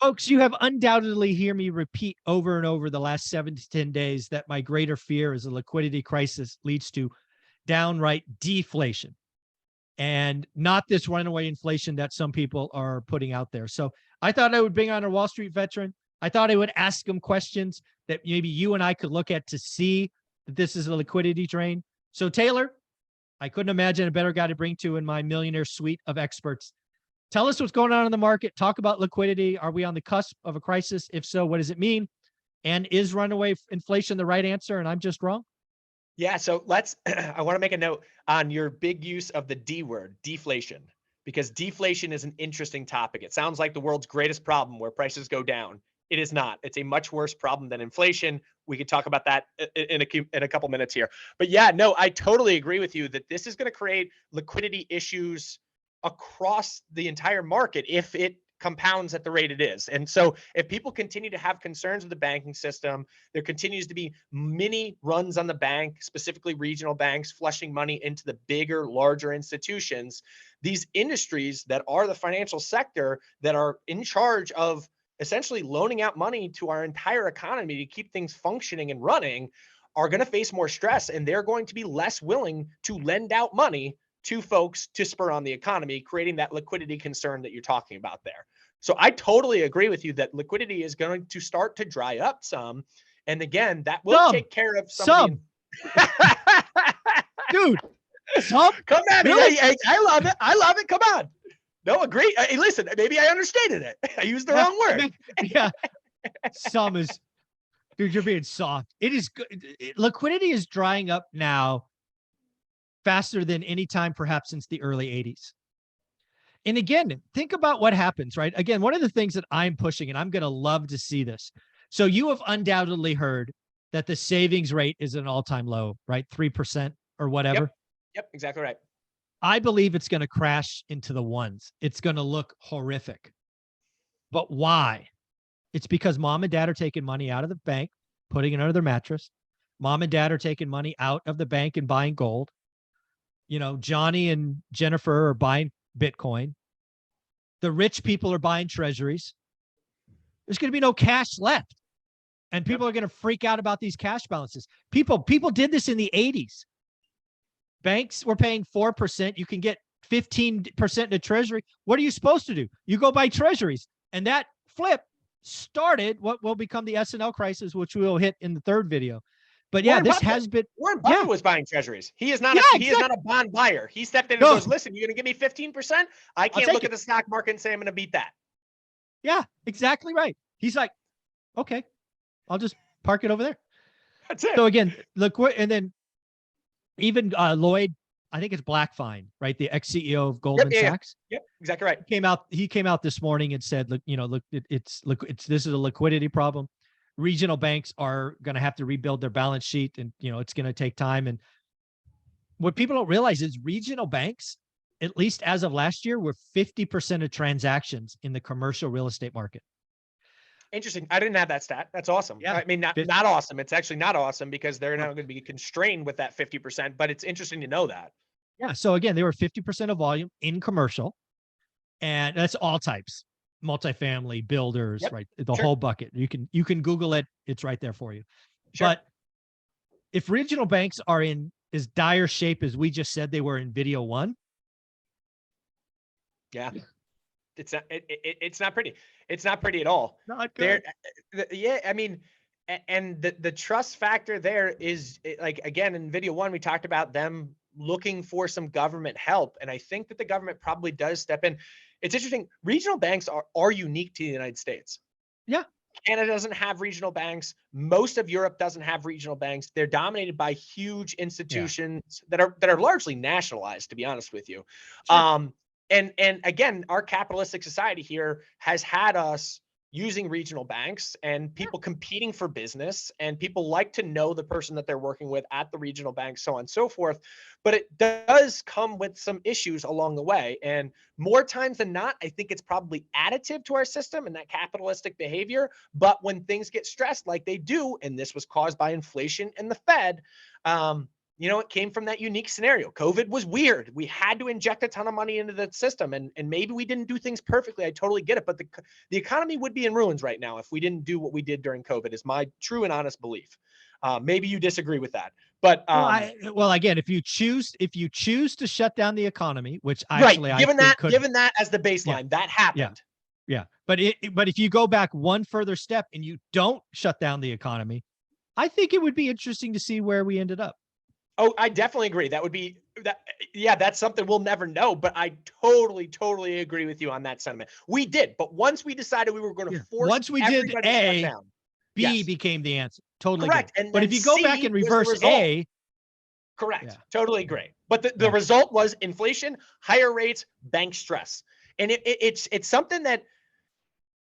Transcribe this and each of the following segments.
Folks, you have undoubtedly heard me repeat over and over the last 7 to 10 days that my greater fear is a liquidity crisis leads to downright deflation and not this runaway inflation that some people are putting out there. So I thought I would bring on a Wall Street veteran. I thought I would ask him questions that maybe you and I could look at to see that this is a liquidity drain. So Taylor, I couldn't imagine a better guy to bring to in my millionaire suite of experts. Tell us what's going on in the market. Talk about liquidity. Are we on the cusp of a crisis? If so, what does it mean? And is runaway inflation the right answer? And I'm just wrong? Yeah, so let's, I want to make a note on your big use of the D word, deflation, because deflation is an interesting topic. It sounds like the world's greatest problem where prices go down. It is not. It's a much worse problem than inflation. We could talk about that in a couple minutes here. But yeah, no, I totally agree with you that this is going to create liquidity issues across the entire market if it compounds at the rate it is. And so if people continue to have concerns with the banking system, there continues to be many runs on the bank, specifically regional banks, flushing money into the bigger, larger institutions. These industries that are the financial sector that are in charge of essentially loaning out money to our entire economy to keep things functioning and running are going to face more stress, and they're going to be less willing to lend out money to folks to spur on the economy, creating that liquidity concern that you're talking about there. So I totally agree with you that liquidity is going to start to dry up some. And again, that will take care of some. Dude, some? Come at me. Really? I love it. I love it. Come on. No, agree. Hey, listen, maybe I understated it. I used the wrong word. Yeah. Some is, dude, you're being soft. It is good. Liquidity is drying up now faster than any time perhaps since the early 80s. And again, think about what happens, right? Again, one of the things that I'm pushing, and I'm going to love to see this. So you have undoubtedly heard that the savings rate is an all-time low, right? 3% or whatever. Yep, exactly right. I believe it's going to crash into the ones. It's going to look horrific. But why? It's because mom and dad are taking money out of the bank, putting it under their mattress. Mom and dad are taking money out of the bank and buying gold. You know, Johnny and Jennifer are buying Bitcoin. The rich people are buying treasuries. There's going to be no cash left. And people are going to freak out about these cash balances. People did this in the 80s. Banks were paying 4%. You can get 15% in a treasury. What are you supposed to do? You go buy treasuries. And that flip started what will become the S&L crisis, which we will hit in the third video. But yeah, this has been. Warren Buffett was buying treasuries. He is not he is not a bond buyer. He stepped in and goes, listen, you're going to give me 15%? I can't look at the stock market and say I'm going to beat that. Yeah, exactly right. He's like, okay, I'll just park it over there. That's it. So again, look, and then even Lloyd, I think it's Blackfein, right? The ex-CEO of Goldman Sachs. Yep, exactly right. He came out this morning and said, look, this is a liquidity problem. Regional banks are going to have to rebuild their balance sheet, and it's going to take time. And what people don't realize is regional banks, at least as of last year, were 50% of transactions in the commercial real estate market. Interesting. I didn't have that stat. That's awesome. Yeah. I mean, not awesome. It's actually not awesome because they're now going to be constrained with that 50%, but it's interesting to know that. Yeah. So again, they were 50% of volume in commercial, and that's all types. Multifamily, builders, right? The whole bucket. You can Google it. It's right there for you. Sure. But if regional banks are in as dire shape as we just said they were in video one. Yeah. It's not pretty. It's not pretty at all. Not good. Yeah. I mean, and the trust factor there is like, again, in video one, we talked about them looking for some government help. And I think that the government probably does step in. It's interesting. Regional banks are unique to the United States. Yeah. Canada doesn't have regional banks. Most of Europe doesn't have regional banks. They're dominated by huge institutions that are largely nationalized, to be honest with you. Sure. And again, our capitalistic society here has had us using regional banks and people competing for business, and people like to know the person that they're working with at the regional bank, so on and so forth. But it does come with some issues along the way. And more times than not, I think it's probably additive to our system and that capitalistic behavior. But when things get stressed like they do, and this was caused by inflation and the Fed, you know, it came from that unique scenario. COVID was weird. We had to inject a ton of money into the system, and maybe we didn't do things perfectly. I totally get it, but the economy would be in ruins right now if we didn't do what we did during COVID, is my true and honest belief. Maybe you disagree with that, but well, again, if you choose to shut down the economy, which right, actually given I think that given that as the baseline, that happened. Yeah. But if you go back one further step and you don't shut down the economy, I think it would be interesting to see where we ended up. Oh, I definitely agree. That would be that. Yeah, that's something we'll never know. But I totally agree with you on that sentiment. We did, but once we decided we were going to force once we did everybody to shut A, down, B became the answer. Totally correct. good. And but if you go C back and was the reverse result. A, correct, totally agree. But the result was inflation, higher rates, bank stress, and it's something that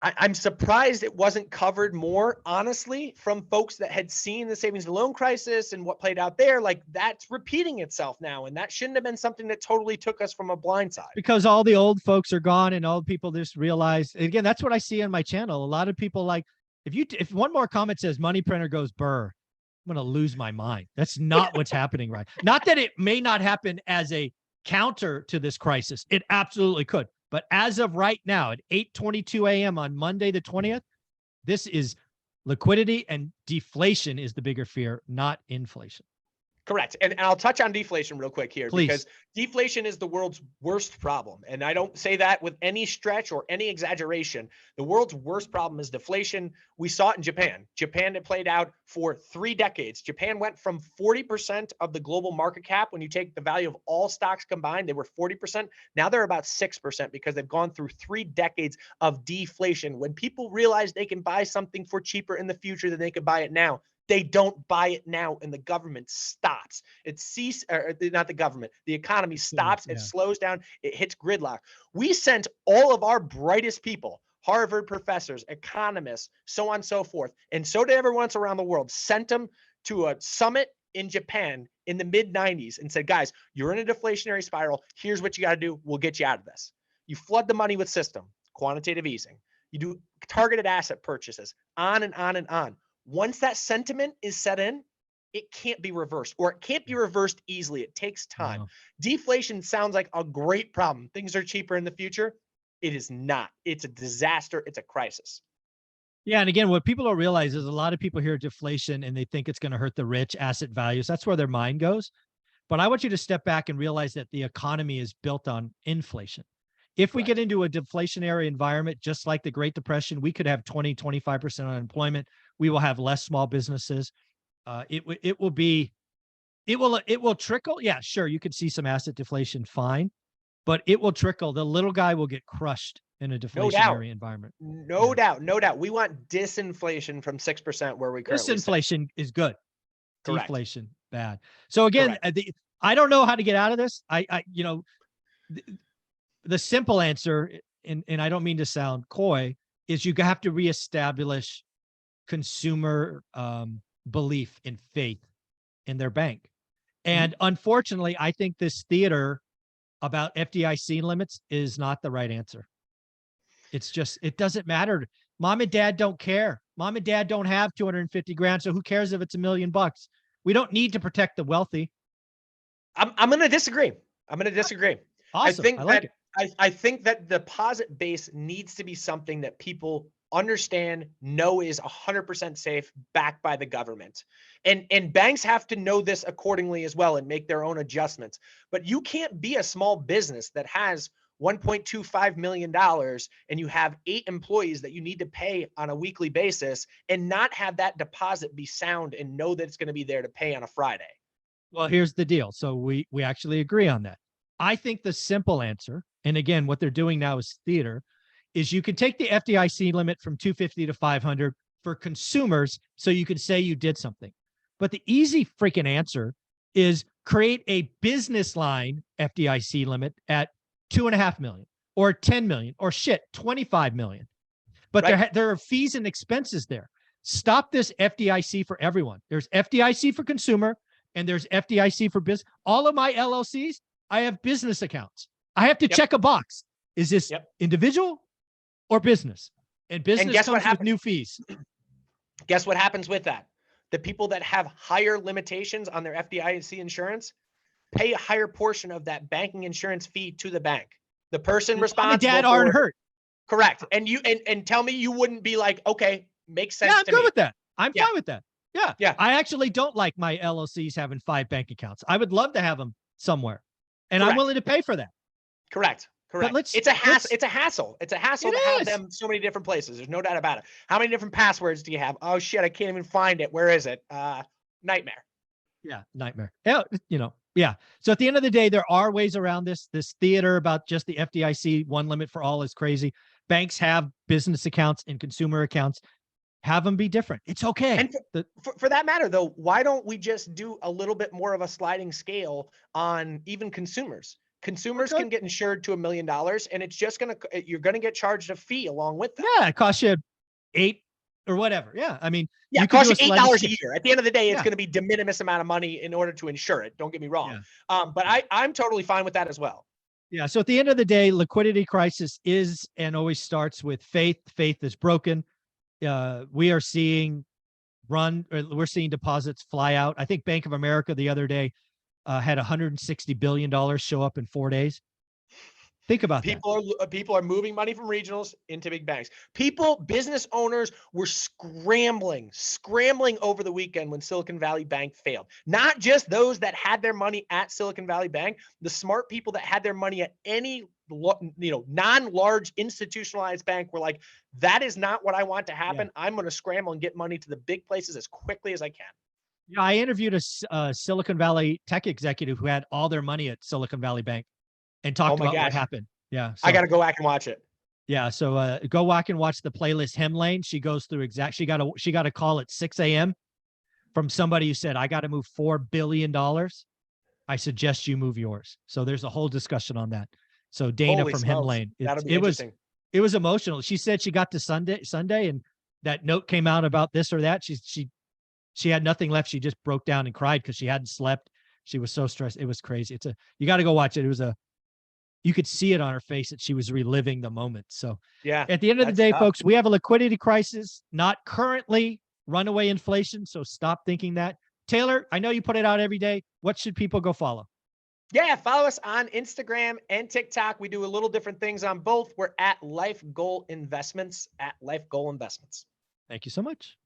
I'm surprised it wasn't covered more, honestly, from folks that had seen the savings and loan crisis and what played out there. Like, that's repeating itself now. And that shouldn't have been something that totally took us from a blind side. Because all the old folks are gone and all people just realize, again, that's what I see on my channel. A lot of people like, if one more comment says money printer goes BRRRR, I'm going to lose my mind. That's not what's happening, right? Not that it may not happen as a counter to this crisis. It absolutely could. But as of right now, at 8:22 a.m. on Monday, the 20th, this is liquidity, and deflation is the bigger fear, not inflation. Correct. And I'll touch on deflation real quick here, because deflation is the world's worst problem. And I don't say that with any stretch or any exaggeration. The world's worst problem is deflation. We saw it in Japan. Japan, it played out for 3 decades. Japan went from 40% of the global market cap. When you take the value of all stocks combined, they were 40%. Now they're about 6% because they've gone through 3 decades of deflation. When people realize they can buy something for cheaper in the future than they could buy it now, they don't buy it now, and the government stops. It ceases, or not the government, the economy stops. It slows down. It hits gridlock. We sent all of our brightest people, Harvard professors, economists, so on and so forth, and so did everyone else around the world, sent them to a summit in Japan in the mid-90s and said, guys, you're in a deflationary spiral. Here's what you got to do. We'll get you out of this. You flood the money with system, quantitative easing. You do targeted asset purchases, on and on and on. Once that sentiment is set in, it can't be reversed, or it can't be reversed easily. It takes time. Deflation sounds like a great problem. Things are cheaper in the future. It is not. It's a disaster. It's a crisis. Yeah. And again, what people don't realize is a lot of people hear deflation and they think it's going to hurt the rich, asset values. That's where their mind goes. But I want you to step back and realize that the economy is built on inflation. If we get into a deflationary environment, just like the Great Depression, we could have 20, 25% unemployment. We will have less small businesses. It will trickle. Yeah, sure. You could see some asset deflation, fine, but it will trickle. The little guy will get crushed in a deflationary environment. No doubt. We want disinflation from 6% where we currently disinflation sit. is good. Correct. Deflation, bad. So again, I don't know how to get out of this. The simple answer, and I don't mean to sound coy, is you have to reestablish consumer belief and faith in their bank. And unfortunately, I think this theater about FDIC limits is not the right answer. It's just, it doesn't matter. Mom and dad don't care. Mom and dad don't have 250 grand. So who cares if it's $1 million? We don't need to protect the wealthy. I'm going to disagree. Awesome. I think that the deposit base needs to be something that people understand, know is 100% safe, backed by the government. And banks have to know this accordingly as well and make their own adjustments. But you can't be a small business that has $1.25 million and you have 8 employees that you need to pay on a weekly basis and not have that deposit be sound and know that it's going to be there to pay on a Friday. Well, here's the deal. So we actually agree on that. I think the simple answer, and again, what they're doing now is theater, is you can take the FDIC limit from 250 to 500 for consumers so you can say you did something. But the easy freaking answer is create a business line FDIC limit at 2.5 million or 10 million or 25 million. But there are fees and expenses there. Stop this FDIC for everyone. There's FDIC for consumer and there's FDIC for business. All of my LLCs, I have business accounts. I have to check a box. Is this individual or business? And business comes with new fees. Guess what happens with that? the people that have higher limitations on their FDIC insurance pay a higher portion of that banking insurance fee to the bank. The person Mom and responsible dad aren't hurt. Correct. And you and tell me you wouldn't be like, okay, makes sense Yeah, I'm to good me. with that. I'm Yeah. fine with that. Yeah. Yeah. I actually don't like my LLCs having 5 bank accounts. I would love to have them somewhere, and I'm Correct. willing to pay for that. Correct. Correct. let's- It's a hassle. let's- It's a hassle. It's a hassle It to have is. them so many different places. There's no doubt about it. How many different passwords do you have? Oh shit, I can't even find it. Where is it? Nightmare. Yeah, nightmare. Yeah, yeah. So at the end of the day, there are ways around this. This theater about just the FDIC one limit for all is crazy. Banks have business accounts and consumer accounts. Have them be different. It's okay. And for that matter, though, why don't we just do a little bit more of a sliding scale on even consumers? Consumers can get insured to $1 million, and it's just you're gonna get charged a fee along with that. Yeah, it costs you $8 or whatever. Yeah, I mean, yeah, it costs you $8 a year. At the end of the day, it's going to be de minimis amount of money in order to insure it. Don't get me wrong. But I'm totally fine with that as well. Yeah. So at the end of the day, liquidity crisis is and always starts with faith. Faith is broken. We are seeing we're seeing deposits fly out. I think Bank of America the other day had $160 billion show up in 4 days. Think about that. People are moving money from regionals into big banks. Business owners were scrambling over the weekend when Silicon Valley Bank failed. Not just those that had their money at Silicon Valley Bank, the smart people that had their money at any non-large institutionalized bank were like, that is not what I want to happen. I'm going to scramble and get money to the big places as quickly as I can. Yeah, I interviewed a Silicon Valley tech executive who had all their money at Silicon Valley Bank and talked about what happened. Yeah. So, I got to go back and watch it. Yeah. So go back and watch the playlist Hem Lane. She goes through she got a call at 6 a.m. from somebody who said, I got to move $4 billion. I suggest you move yours. So there's a whole discussion on that. So Dana from Hem Lane, it was emotional. She said she got to Sunday and that note came out about this or that. She had nothing left. She just broke down and cried because she hadn't slept. She was so stressed. It was crazy. You got to go watch it. You could see it on her face that she was reliving the moment. So yeah, at the end of the day, folks, we have a liquidity crisis, not currently runaway inflation. So stop thinking that. Taylor, I know you put it out every day. What should people go follow? Yeah, follow us on Instagram and TikTok. We do a little different things on both. We're at Life Goal Investments, Thank you so much.